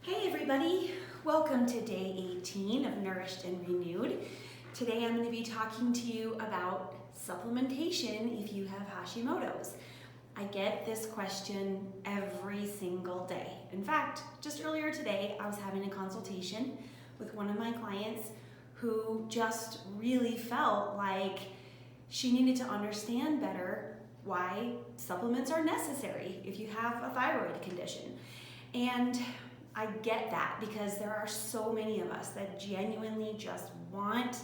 Hey everybody, welcome to day 18 of Nourished and Renewed. Today I'm going to be talking to you about supplementation if you have Hashimoto's. I get this question every single day. In fact, just earlier today I was having a consultation with one of my clients who just really felt like she needed to understand better why supplements are necessary if you have a thyroid condition. And I get that because there are so many of us that genuinely just want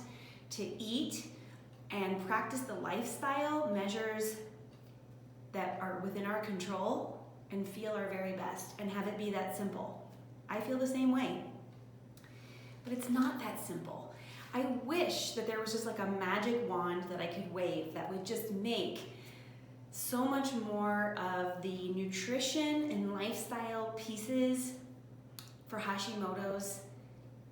to eat and practice the lifestyle measures that are within our control and feel our very best and have it be that simple. I feel the same way, but it's not that simple. I wish that there was just like a magic wand that I could wave that would just make so much more of the nutrition and lifestyle pieces for Hashimoto's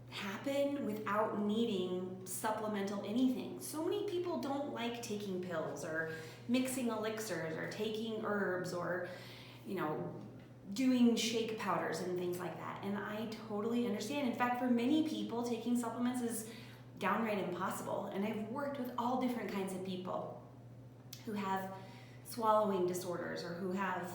happen without needing supplemental anything. So many people don't like taking pills or mixing elixirs or taking herbs or, doing shake powders and things like that. And I totally understand. In fact, for many people, taking supplements is downright impossible. And I've worked with all different kinds of people who have swallowing disorders or who have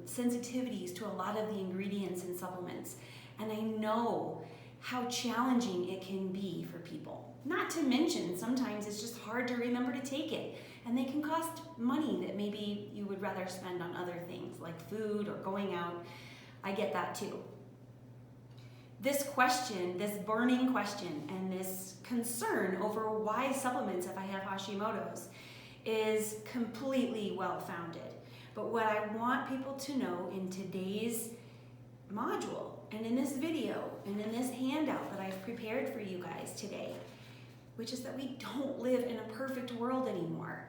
sensitivities to a lot of the ingredients in supplements. And I know how challenging it can be for people. Not to mention, sometimes it's just hard to remember to take it. And they can cost money that maybe you would rather spend on other things like food or going out. I get that too. This question, this burning question, and this concern over why supplements if I have Hashimoto's is completely well-founded. But what I want people to know in today's module and in this video and in this handout that I've prepared for you guys today, which is that we don't live in a perfect world anymore.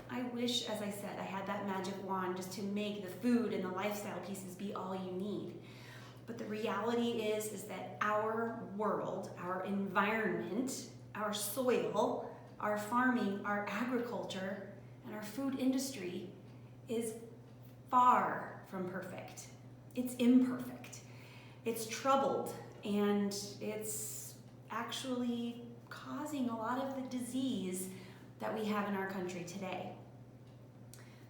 I wish, as I said, I had that magic wand just to make the food and the lifestyle pieces be all you need. But the reality is that our world, our environment, our soil, our farming, our agriculture, and our food industry is far from perfect. It's imperfect. It's troubled, and it's actually causing a lot of the disease that we have in our country today.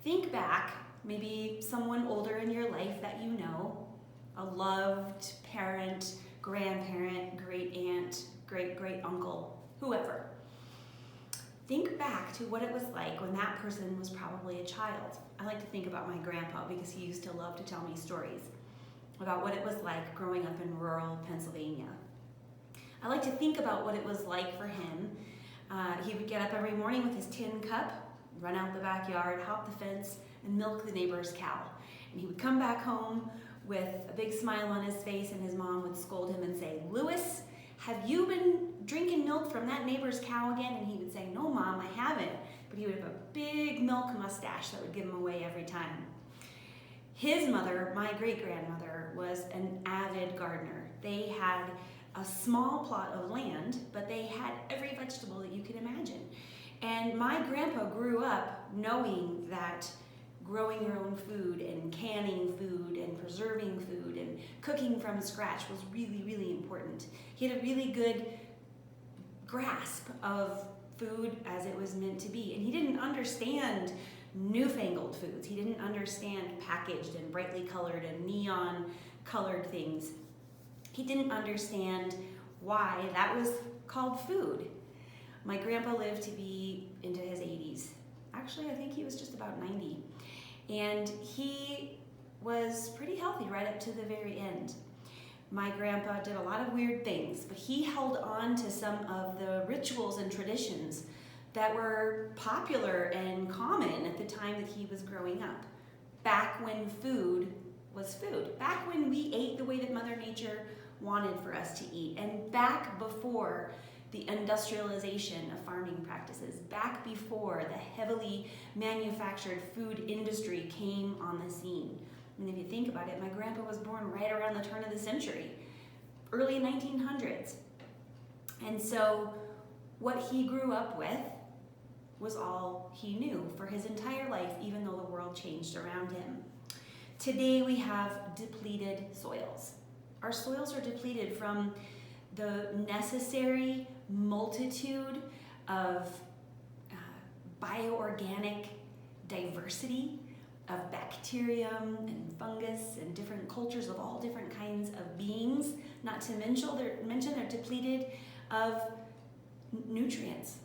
Think back, maybe someone older in your life that you know, a loved parent, grandparent, great aunt, great uncle, whoever. Think back to what it was like when that person was probably a child. I like to think about my grandpa because he used to love to tell me stories about what it was like growing up in rural Pennsylvania. I like to think about what it was like for him. He would get up every morning with his tin cup, run out the backyard, hop the fence, and milk the neighbor's cow. And he would come back home with a big smile on his face, and his mom would scold him and say, "Louis, have you been drinking milk from that neighbor's cow again?" And he would say, "No, Mom, I haven't." But he would have a big milk mustache that would give him away every time. His mother, my great-grandmother, was an avid gardener. They had a small plot of land, but they had every vegetable that you can imagine. And my grandpa grew up knowing that growing your own food and canning food and preserving food and cooking from scratch was really, really important. He had a really good grasp of food as it was meant to be. And he didn't understand newfangled foods. He didn't understand packaged and brightly colored and neon colored things. He didn't understand why that was called food. My grandpa lived to be into his 80s. Actually, I think he was just about 90. And he was pretty healthy right up to the very end. My grandpa did a lot of weird things, but he held on to some of the rituals and traditions that were popular and common at the time that he was growing up. Back when food was food. Back when we ate the way that Mother Nature wanted for us to eat. And back before the industrialization of farming practices. Back before the heavily manufactured food industry came on the scene. I mean, if you think about it, my grandpa was born right around the turn of the century, early 1900s. And so what he grew up with was all he knew for his entire life, even though the world changed around him. Today we have depleted soils. Our soils are depleted from the necessary multitude of bioorganic diversity of bacterium and fungus and different cultures of all different kinds of beings, not to mention they're depleted of nutrients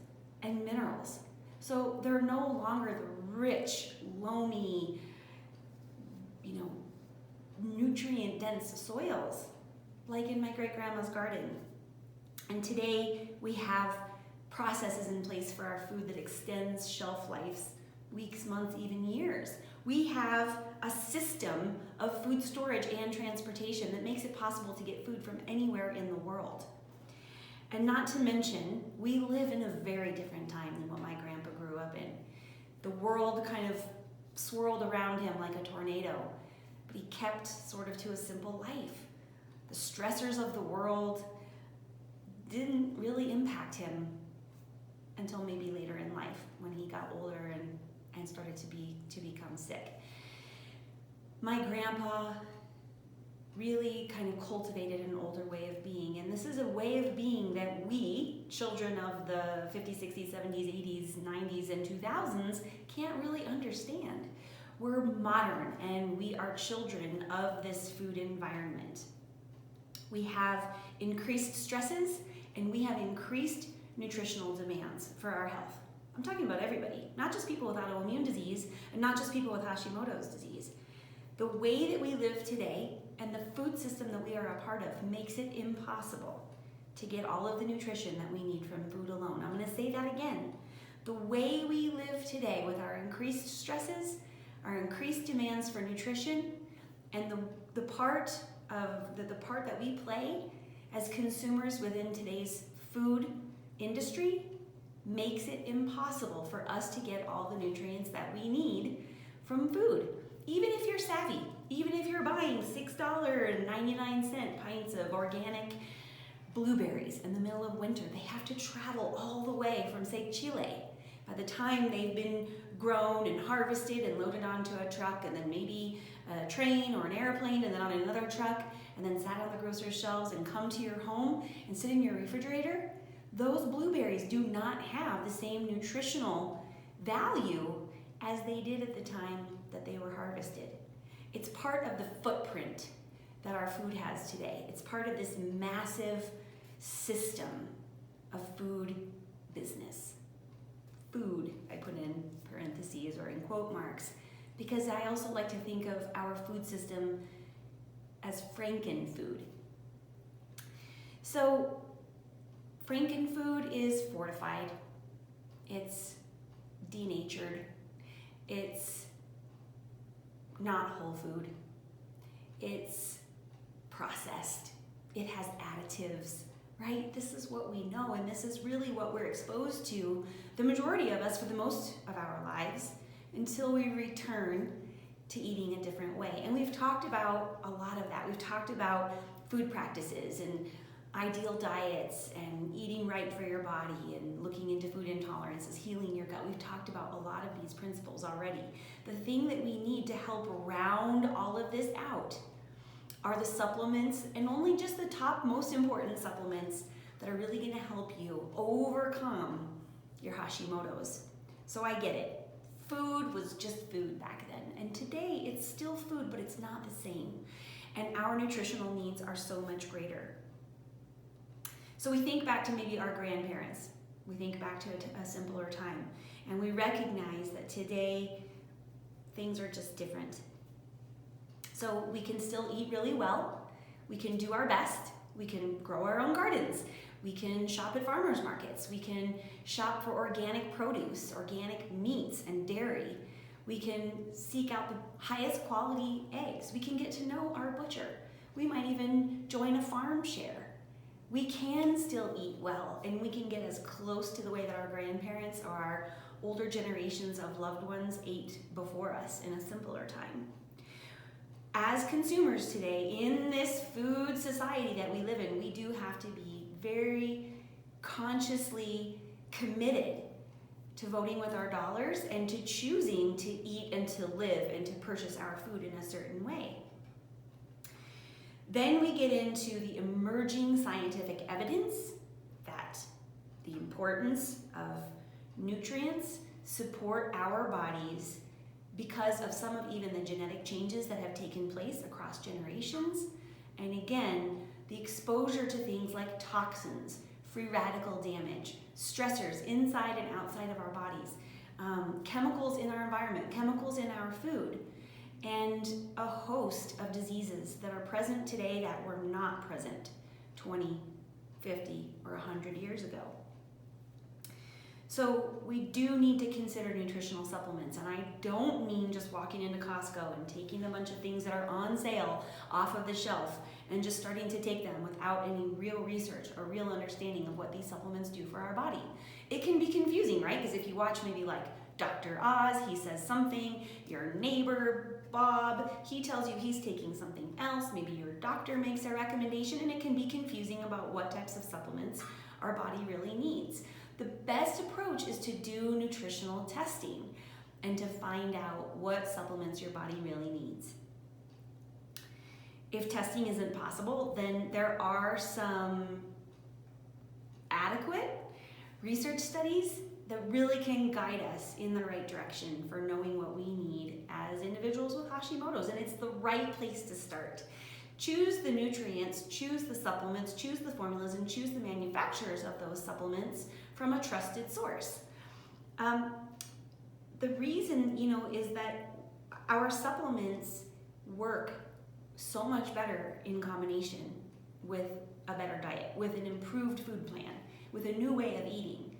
and minerals. So they're no longer the rich, loamy, nutrient-dense soils like in my great-grandma's garden. And today we have processes in place for our food that extends shelf lives weeks, months, even years. We have a system of food storage and transportation that makes it possible to get food from anywhere in the world. And not to mention, we live in a very different time than what my grandpa grew up in. The world kind of swirled around him like a tornado, but he kept sort of to a simple life. The stressors of the world didn't really impact him until maybe later in life when he got older and started to become sick. My grandpa really kind of cultivated an older way of being, and this is a way of being that we, children of the 50s, 60s, 70s, 80s, 90s, and 2000s, can't really understand. We're modern and we are children of this food environment. We have increased stresses and we have increased nutritional demands for our health. I'm talking about everybody, not just people with autoimmune disease and not just people with Hashimoto's disease. The way that we live today and the food system that we are a part of makes it impossible to get all of the nutrition that we need from food alone. I'm going to say that again. The way we live today with our increased stresses, our increased demands for nutrition, and the part that we play as consumers within today's food industry makes it impossible for us to get all the nutrients that we need from food. Even if you're savvy, even if you're buying $6.99 pints of organic blueberries in the middle of winter, they have to travel all the way from, say, Chile. By the time they've been grown and harvested and loaded onto a truck, and then maybe a train or an airplane, and then on another truck, and then sat on the grocer's shelves and come to your home and sit in your refrigerator, those blueberries do not have the same nutritional value as they did at the time that they were harvested. It's part of the footprint that our food has today. It's part of this massive system of food business. Food, I put in parentheses or in quote marks, because I also like to think of our food system as Franken Food. So Franken Food is fortified, it's denatured, it's not whole food, it's processed, it has additives, right? This is what we know, and this is really what we're exposed to, the majority of us, for the most of our lives, until we return to eating a different way. And we've talked about a lot of that. We've talked about food practices and ideal diets and eating right for your body and looking into food intolerances, healing your gut. We've talked about a lot of these principles already. The thing that we need to help round all of this out are the supplements, and only just the top most important supplements that are really going to help you overcome your Hashimoto's. So I get it. Food was just food back then, and today it's still food, but it's not the same. And our nutritional needs are so much greater. So we think back to maybe our grandparents. We think back to a simpler time, and we recognize that today things are just different. So we can still eat really well, we can do our best, we can grow our own gardens, we can shop at farmers markets, we can shop for organic produce, organic meats and dairy, we can seek out the highest quality eggs, we can get to know our butcher, we might even join a farm share. We can still eat well, and we can get as close to the way that our grandparents or our older generations of loved ones ate before us in a simpler time. As consumers today, in this food society that we live in, we do have to be very consciously committed to voting with our dollars and to choosing to eat and to live and to purchase our food in a certain way. Then we get into the emerging scientific evidence that the importance of nutrients support our bodies because of some of even the genetic changes that have taken place across generations. And again, the exposure to things like toxins, free radical damage, stressors inside and outside of our bodies, chemicals in our environment, chemicals in our food, and a host of diseases that are present today that were not present 20, 50, or 100 years ago. So we do need to consider nutritional supplements, and I don't mean just walking into Costco and taking a bunch of things that are on sale off of the shelf and just starting to take them without any real research or real understanding of what these supplements do for our body. It can be confusing, right? Because if you watch maybe like Dr. Oz, he says something, your neighbor Bob, he tells you he's taking something else, maybe your doctor makes a recommendation, and it can be confusing about what types of supplements our body really needs. The best approach is to do nutritional testing and to find out what supplements your body really needs. If testing isn't possible, then there are some adequate research studies that really can guide us in the right direction for knowing what we need as individuals with Hashimoto's, and it's the right place to start. Choose the nutrients, choose the supplements, choose the formulas, and choose the manufacturers of those supplements from a trusted source. The reason, is that our supplements work so much better in combination with a better diet, with an improved food plan, with a new way of eating.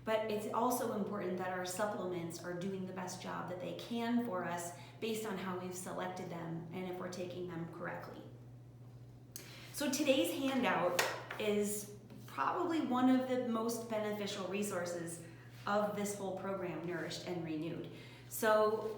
But it's also important that our supplements are doing the best job that they can for us based on how we've selected them and if we're taking them correctly. So today's handout is probably one of the most beneficial resources of this whole program, Nourished and Renewed. So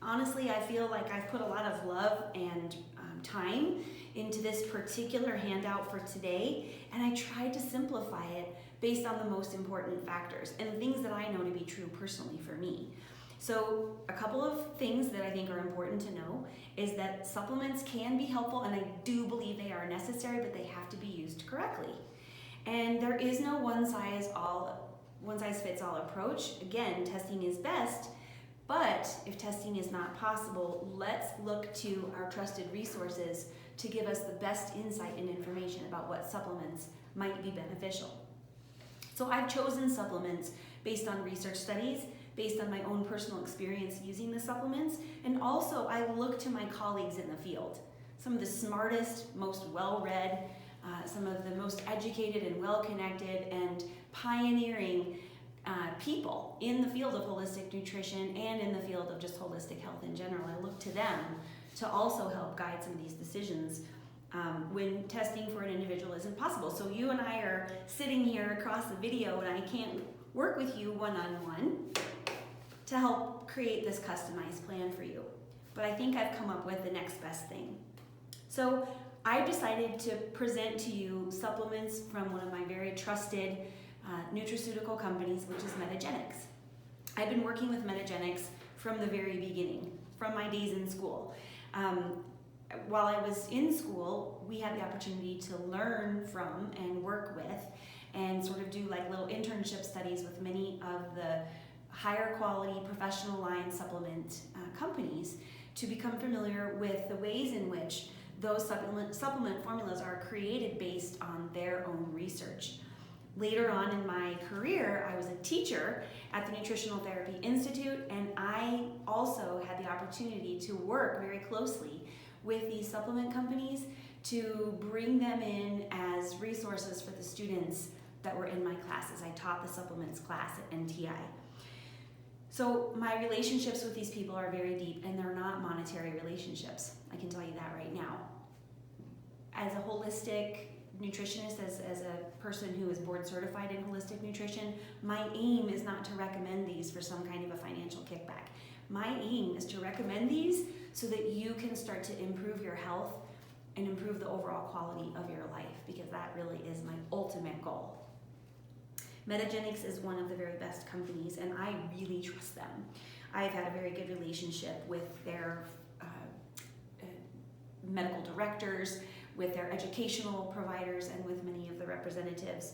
honestly, I feel like I've put a lot of love and time into this particular handout for today, and I tried to simplify it based on the most important factors and things that I know to be true personally for me. So a couple of things that I think are important to know is that supplements can be helpful, and I do believe they are necessary, but they have to be used correctly. And there is no one size fits all approach. Again, testing is best, but if testing is not possible, let's look to our trusted resources to give us the best insight and information about what supplements might be beneficial. So I've chosen supplements based on research studies, based on my own personal experience using the supplements, and also I look to my colleagues in the field. Some of the smartest, most well-read, some of the most educated and well-connected and pioneering people in the field of holistic nutrition and in the field of just holistic health in general. I look to them to also help guide some of these decisions when testing for an individual isn't possible. So you and I are sitting here across the video, and I can't work with you one-on-one to help create this customized plan for you. But I think I've come up with the next best thing. So I decided to present to you supplements from one of my very trusted nutraceutical companies, which is Metagenics. I've been working with Metagenics from the very beginning, from my days in school. While I was in school, we had the opportunity to learn from and work with and sort of do like little internship studies with many of the higher quality professional line supplement companies to become familiar with the ways in which those supplement formulas are created based on their own research. Later on in my career, I was a teacher at the Nutritional Therapy Institute, and I also had the opportunity to work very closely with these supplement companies to bring them in as resources for the students that were in my classes. I taught the supplements class at NTI. So my relationships with these people are very deep, and they're not monetary relationships. I can tell you that right now. As a holistic nutritionist, as a person who is board certified in holistic nutrition, my aim is not to recommend these for some kind of a financial kickback. My aim is to recommend these so that you can start to improve your health and improve the overall quality of your life, because that really is my ultimate goal. Metagenics is one of the very best companies, and I really trust them. I've had a very good relationship with their medical director directors, with their educational providers, and with many of the representatives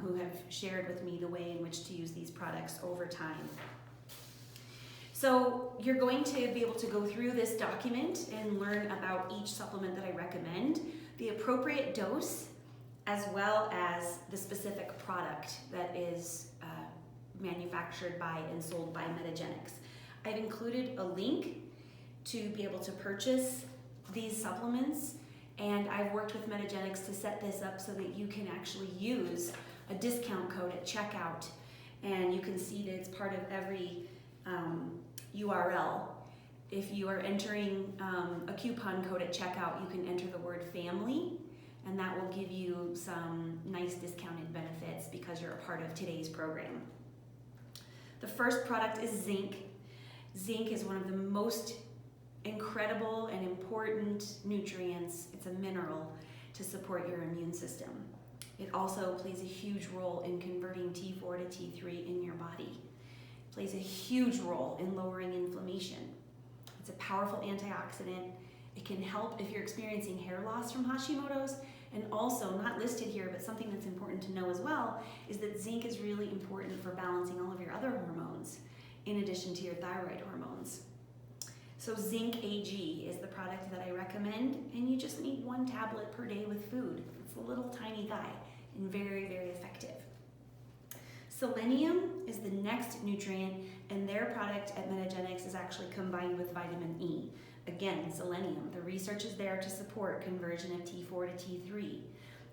who have shared with me the way in which to use these products over time. So you're going to be able to go through this document and learn about each supplement that I recommend, the appropriate dose, as well as the specific product that is manufactured by and sold by Metagenics. I've included a link to be able to purchase these supplements, and I've worked with Metagenics to set this up so that you can actually use a discount code at checkout, and you can see that it's part of every URL. If you are entering a coupon code at checkout, you can enter the word family, and that will give you some nice discounted benefits because you're a part of today's program. The first product is Zinc. Zinc is one of the most incredible and important nutrients. It's a mineral to support your immune system. It also plays a huge role in converting T4 to T3 in your body. It plays a huge role in lowering inflammation. It's a powerful antioxidant. It can help if you're experiencing hair loss from Hashimoto's, and also, not listed here, but something that's important to know as well, is that zinc is really important for balancing all of your other hormones, in addition to your thyroid hormones. So Zinc AG is the product that I recommend, and you just need 1 tablet per day with food. It's a little tiny guy and very, very effective. Selenium is the next nutrient, and their product at Metagenics is actually combined with vitamin E. Again, selenium, the research is there to support conversion of T4 to T3.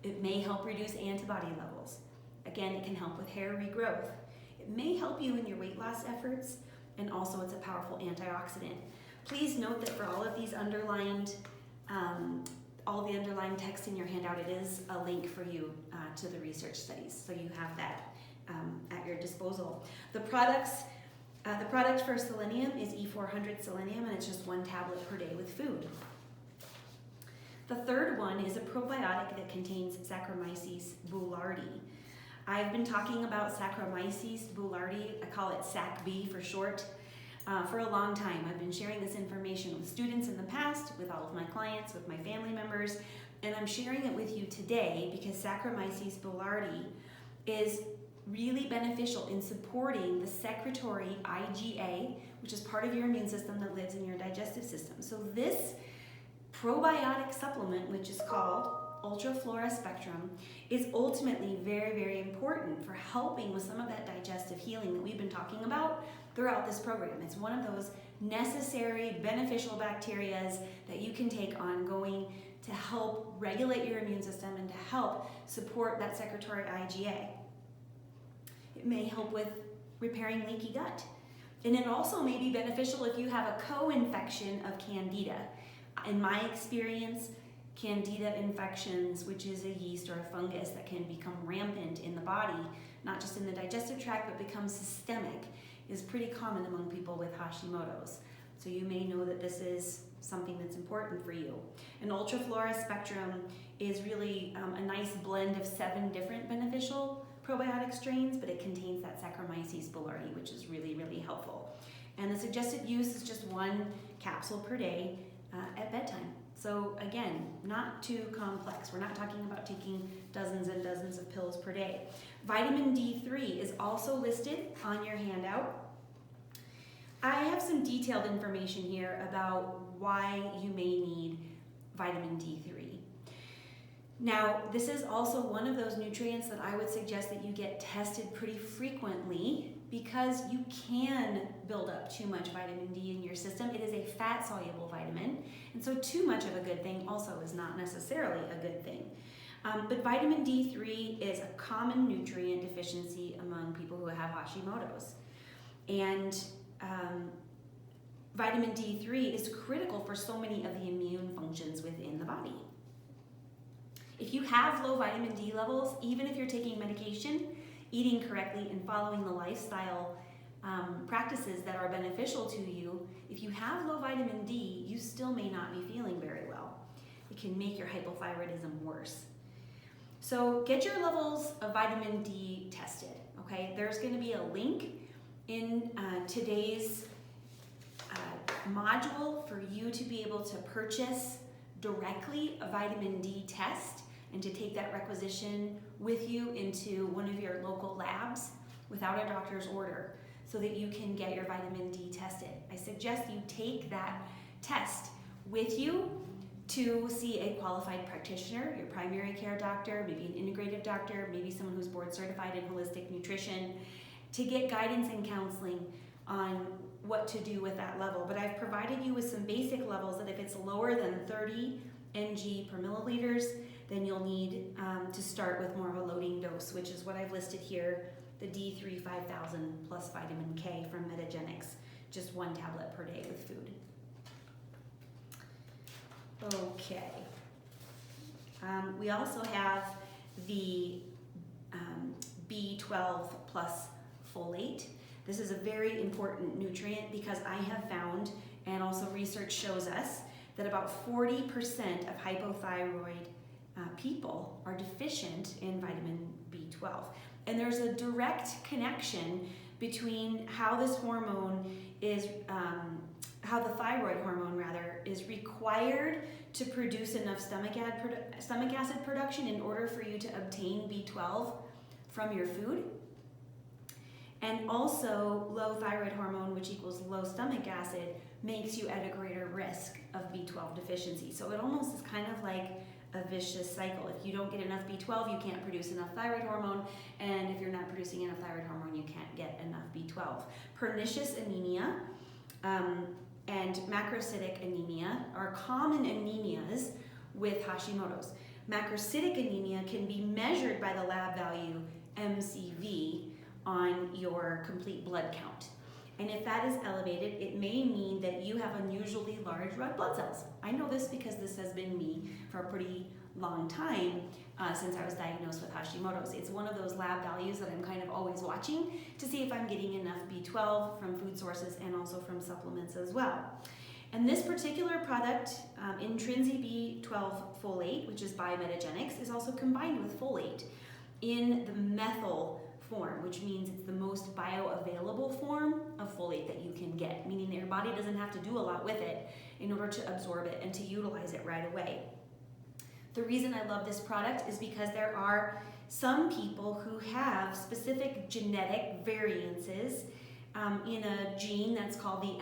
It may help reduce antibody levels. Again, it can help with hair regrowth. It may help you in your weight loss efforts, and also it's a powerful antioxidant. Please note that for all of these underlined, all the underlined text in your handout, it is a link for you to the research studies, so you have that at your disposal. The product for selenium is E400 selenium, and it's just 1 tablet per day with food. The third one is a probiotic that contains Saccharomyces boulardii. I've been talking about Saccharomyces boulardii, I call it SAC-B for short, for a long time. I've been sharing this information with students in the past, with all of my clients, with my family members, and I'm sharing it with you today because Saccharomyces boulardii is really beneficial in supporting the secretory IgA, which is part of your immune system that lives in your digestive system. So this probiotic supplement, which is called Ultraflora Spectrum, is ultimately very, very important for helping with some of that digestive healing that we've been talking about throughout this program. It's one of those necessary, beneficial bacterias that you can take ongoing to help regulate your immune system and to help support that secretory IgA. It may help with repairing leaky gut. And it also may be beneficial if you have a co-infection of Candida. In my experience, Candida infections, which is a yeast or a fungus that can become rampant in the body, not just in the digestive tract, but becomes systemic, is pretty common among people with Hashimoto's. So you may know that this is something that's important for you. An Ultraflora Spectrum is really a nice blend of 7 different beneficial probiotic strains, but it contains that Saccharomyces boulardii, which is really, really helpful. And the suggested use is just 1 capsule per day at bedtime. So again, not too complex. We're not talking about taking dozens and dozens of pills per day. Vitamin D3 is also listed on your handout. I have some detailed information here about why you may need vitamin D3. Now, this is also one of those nutrients that I would suggest that you get tested pretty frequently because you can build up too much vitamin D in your system. It is a fat-soluble vitamin, and so too much of a good thing also is not necessarily a good thing. But vitamin D3 is a common nutrient deficiency among people who have Hashimoto's. And vitamin D3 is critical for so many of the immune functions within the body. If you have low vitamin D levels, even if you're taking medication, eating correctly and following the lifestyle practices that are beneficial to you, if you have low vitamin D, you still may not be feeling very well. It can make your hypothyroidism worse. So get your levels of vitamin D tested, okay? There's gonna be a link in today's module for you to be able to purchase directly a vitamin D test and to take that requisition with you into one of your local labs without a doctor's order so that you can get your vitamin D tested. I suggest you take that test with you to see a qualified practitioner, your primary care doctor, maybe an integrative doctor, maybe someone who's board certified in holistic nutrition, to get guidance and counseling on what to do with that level. But I've provided you with some basic levels that if it's lower than 30 mg per milliliters, then you'll need to start with more of a loading dose, which is what I've listed here, the D3 5000 plus vitamin K from Metagenics, just 1 tablet per day with food. Okay. We also have the B12 plus folate. This is a very important nutrient because I have found, and also research shows us, that about 40% of hypothyroid people are deficient in vitamin B12. And there's a direct connection between how this hormone is, how the thyroid hormone rather, is required to produce enough stomach acid production in order for you to obtain B12 from your food. And also low thyroid hormone, which equals low stomach acid, makes you at a greater risk of B12 deficiency. So it almost is kind of like a vicious cycle. If you don't get enough B12, you can't produce enough thyroid hormone, and if you're not producing enough thyroid hormone, you can't get enough B12. Pernicious anemia and macrocytic anemia are common anemias with Hashimoto's. Macrocytic anemia can be measured by the lab value MCV on your complete blood count. And if that is elevated, it may mean that you have unusually large red blood cells. I know this because this has been me for a pretty long time since I was diagnosed with Hashimoto's. It's one of those lab values that I'm kind of always watching to see if I'm getting enough B12 from food sources and also from supplements as well. And this particular product, Intrinsi B12 folate, which is by Metagenics, is also combined with folate in the methyl form, which means it's the most bioavailable form of folate that you can get, meaning that your body doesn't have to do a lot with it in order to absorb it and to utilize it right away. The reason I love this product is because there are some people who have specific genetic variances in a gene that's called the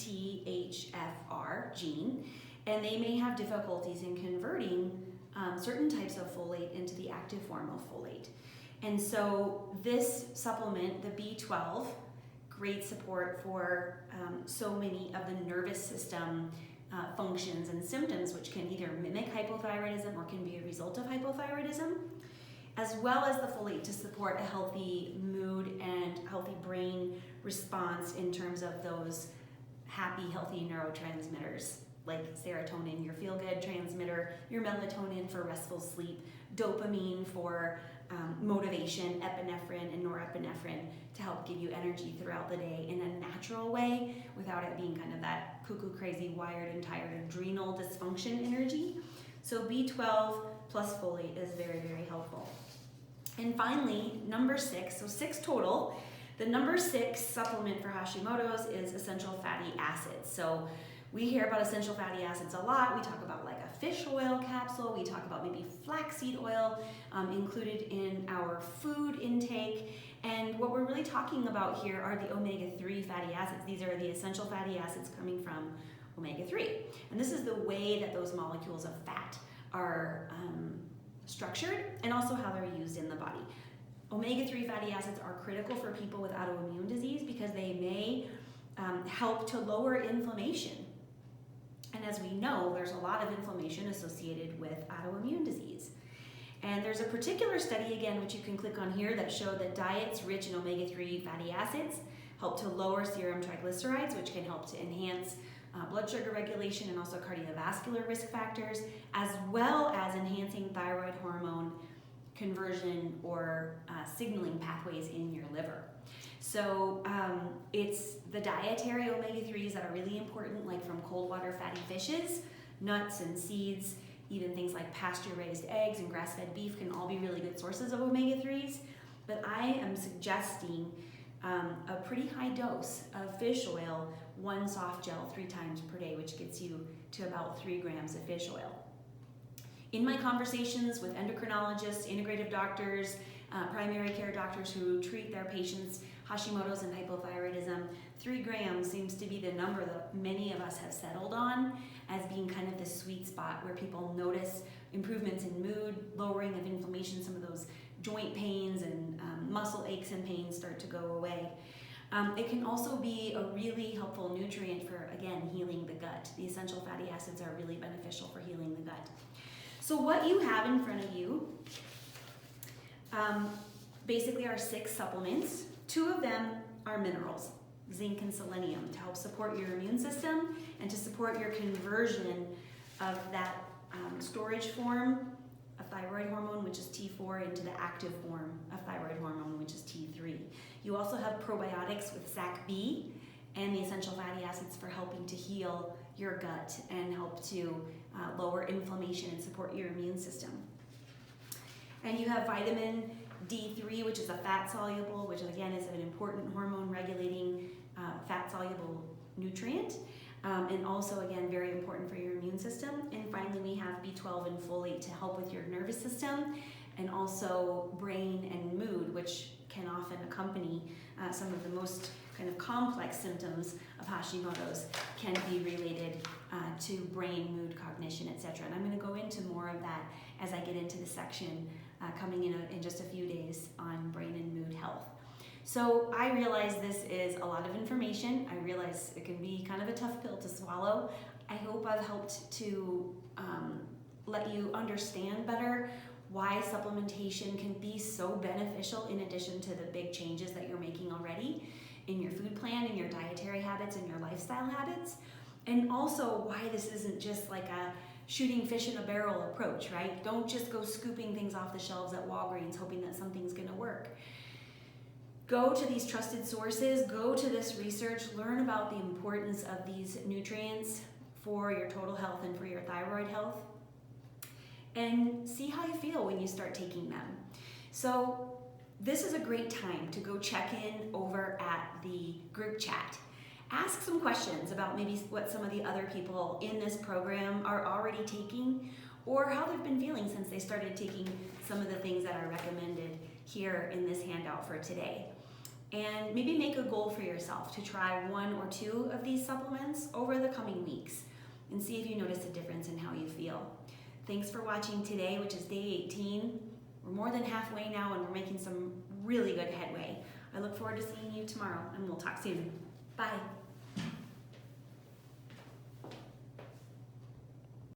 MTHFR gene, and they may have difficulties in converting certain types of folate into the active form of folate. And so this supplement, the B12, great support for so many of the nervous system functions and symptoms, which can either mimic hypothyroidism or can be a result of hypothyroidism, as well as the folate to support a healthy mood and healthy brain response in terms of those happy, healthy neurotransmitters like serotonin, your feel-good transmitter, your melatonin for restful sleep, dopamine for motivation, epinephrine and norepinephrine to help give you energy throughout the day in a natural way without it being kind of that cuckoo crazy wired and tired adrenal dysfunction energy. So B12 plus folate is very, very helpful. And finally, number 6, so 6 total. The number 6 supplement for Hashimoto's is essential fatty acids. So we hear about essential fatty acids a lot. We talk about like a fish oil capsule. We talk about maybe flaxseed oil included in our food intake. And what we're really talking about here are the omega-3 fatty acids. These are the essential fatty acids coming from omega-3. And this is the way that those molecules of fat are structured and also how they're used in the body. Omega-3 fatty acids are critical for people with autoimmune disease because they may help to lower inflammation. And as we know, there's a lot of inflammation associated with autoimmune disease. And there's a particular study, again, which you can click on here, that showed that diets rich in omega-3 fatty acids help to lower serum triglycerides, which can help to enhance blood sugar regulation and also cardiovascular risk factors, as well as enhancing thyroid hormone conversion or signaling pathways in your liver. So it's the dietary omega-3s that are really important, like from cold water fatty fishes, nuts and seeds, even things like pasture-raised eggs and grass-fed beef can all be really good sources of omega-3s. But I am suggesting a pretty high dose of fish oil, 1 soft gel 3 times per day, which gets you to about 3 grams of fish oil. In my conversations with endocrinologists, integrative doctors, primary care doctors who treat their patients Hashimoto's and hypothyroidism, 3 grams seems to be the number that many of us have settled on as being kind of the sweet spot where people notice improvements in mood, lowering of inflammation, some of those joint pains and muscle aches and pains start to go away. It can also be a really helpful nutrient for, again, healing the gut. The essential fatty acids are really beneficial for healing the gut. So what you have in front of you basically are 6 supplements. 2 of them are minerals, zinc and selenium, to help support your immune system and to support your conversion of that storage form of thyroid hormone, which is T4, into the active form of thyroid hormone, which is T3. You also have probiotics with SAC-B and the essential fatty acids for helping to heal your gut and help to lower inflammation and support your immune system. And you have vitamin D3, which is a fat soluble, which again is an important hormone regulating fat soluble nutrient. And also, again, very important for your immune system. And finally, we have B12 and folate to help with your nervous system and also brain and mood, which can often accompany some of the most kind of complex symptoms of Hashimoto's can be related to brain, mood, cognition, etc. And I'm going to go into more of that as I get into the section coming in just a few days on brain and mood health. So I realize this is a lot of information. I realize it can be kind of a tough pill to swallow. I hope I've helped to let you understand better why supplementation can be so beneficial in addition to the big changes that you're making already in your food plan, in your dietary habits, and your lifestyle habits. And also why this isn't just like a shooting fish in a barrel approach, right? Don't just go scooping things off the shelves at Walgreens hoping that something's gonna work. Go to these trusted sources, go to this research, learn about the importance of these nutrients for your total health and for your thyroid health, and see how you feel when you start taking them. So this is a great time to go check in over at the group chat. Ask some questions about maybe what some of the other people in this program are already taking or how they've been feeling since they started taking some of the things that are recommended here in this handout for today. And maybe make a goal for yourself to try 1 or 2 of these supplements over the coming weeks and see if you notice a difference in how you feel. Thanks for watching today, which is day 18. We're more than halfway now and we're making some really good headway. I look forward to seeing you tomorrow and we'll talk soon. Bye.